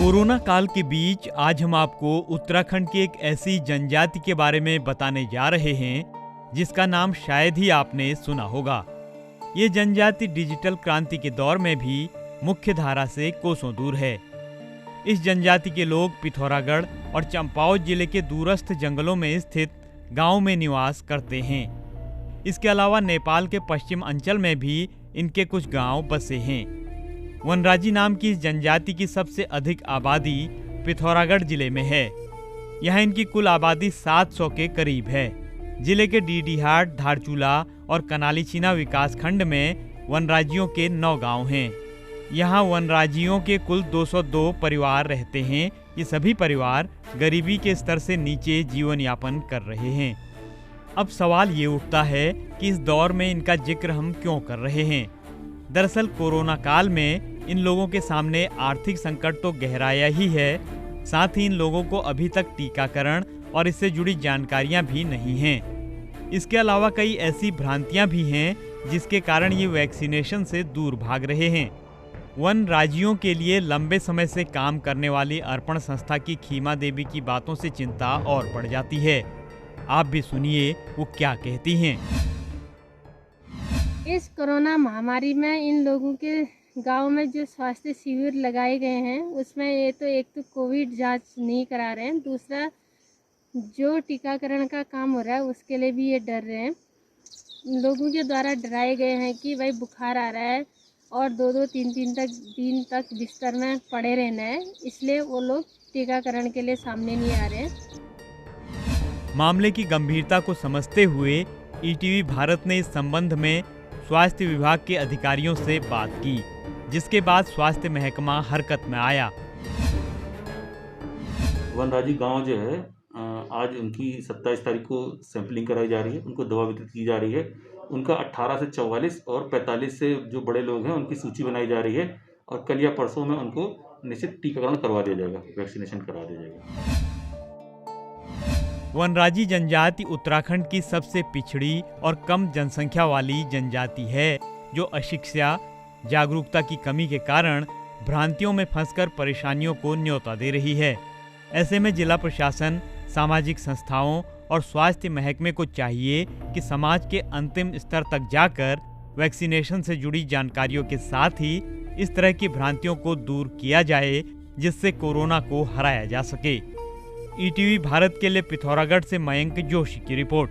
Corona काल के बीच आज हम आपको उत्तराखंड की एक ऐसी जनजाति के बारे में बताने जा रहे हैं जिसका नाम शायद ही आपने सुना होगा। ये जनजाति डिजिटल क्रांति के दौर में भी मुख्य धारा से कोसों दूर है। इस जनजाति के लोग पिथौरागढ़ और चंपावत जिले के दूरस्थ जंगलों में स्थित गांव में निवास करते हैं। इसके अलावा नेपाल के पश्चिम अंचल में भी इनके कुछ गांव बसे हैं। वनराजी नाम की इस जनजाति की सबसे अधिक आबादी पिथौरागढ़ जिले में है। यहाँ इनकी कुल आबादी 700 के करीब है। जिले के डीडीहाट, धारचूला और कनालीछीना विकासखंड में वनराजियों के 9 गांव हैं। यहाँ वनराजियों के कुल 202 परिवार रहते हैं। ये सभी परिवार गरीबी के स्तर से नीचे जीवन यापन कर रहे हैं। अब सवाल ये उठता है कि इस दौर में इनका जिक्र हम क्यों कर रहे हैं। दरअसल कोरोना काल में इन लोगों के सामने आर्थिक संकट तो गहराया ही है, साथ ही इन लोगों को अभी तक टीकाकरण और इससे जुड़ी जानकारियां भी नहीं हैं। इसके अलावा कई ऐसी भ्रांतियां भी हैं जिसके कारण ये वैक्सीनेशन से दूर भाग रहे हैं। वन राज्यों के लिए लंबे समय से काम करने वाली अर्पण संस्था की खीमा देवी की बातों से चिंता और बढ़ जाती है। आप भी सुनिए वो क्या कहती हैं। इस कोरोना महामारी में इन लोगों के गांव में जो स्वास्थ्य शिविर लगाए गए हैं उसमें एक तो कोविड जांच नहीं करा रहे हैं, दूसरा जो टीकाकरण का काम हो रहा है उसके लिए भी ये डर रहे हैं। लोगों के द्वारा डराए गए हैं कि भाई बुखार आ रहा है और 2-3 दिन तक बिस्तर में पड़े रहना है, इसलिए वो लोग टीकाकरण के लिए सामने नहीं आ रहे हैं। मामले की गंभीरता को समझते हुए ईटीवी भारत ने इस संबंध में स्वास्थ्य विभाग के अधिकारियों से बात की, जिसके बाद स्वास्थ्य महकमा हरकत में आया। वनराजी गांव जो है आज उनकी 27 तारीख को सैंपलिंग कराई जा रही है, उनको दवा वितरित की जा रही है। उनका 18 से 44 और 45 से जो बड़े लोग हैं उनकी सूची बनाई जा रही है और कल या परसों में उनको निश्चित टीकाकरण करवा दिया जाएगा, वैक्सीनेशन करा दिया जाएगा। वनराजी जनजाति उत्तराखंड की सबसे पिछड़ी और कम जनसंख्या वाली जनजाति है, जो अशिक्षा, जागरूकता की कमी के कारण भ्रांतियों में फंसकर परेशानियों को न्योता दे रही है। ऐसे में जिला प्रशासन, सामाजिक संस्थाओं और स्वास्थ्य महकमे को चाहिए कि समाज के अंतिम स्तर तक जाकर वैक्सीनेशन से जुड़ी जानकारियों के साथ ही इस तरह की भ्रांतियों को दूर किया जाए, जिससे कोरोना को हराया जा सके। ईटीवी भारत के लिए पिथौरागढ़ से मयंक जोशी की रिपोर्ट।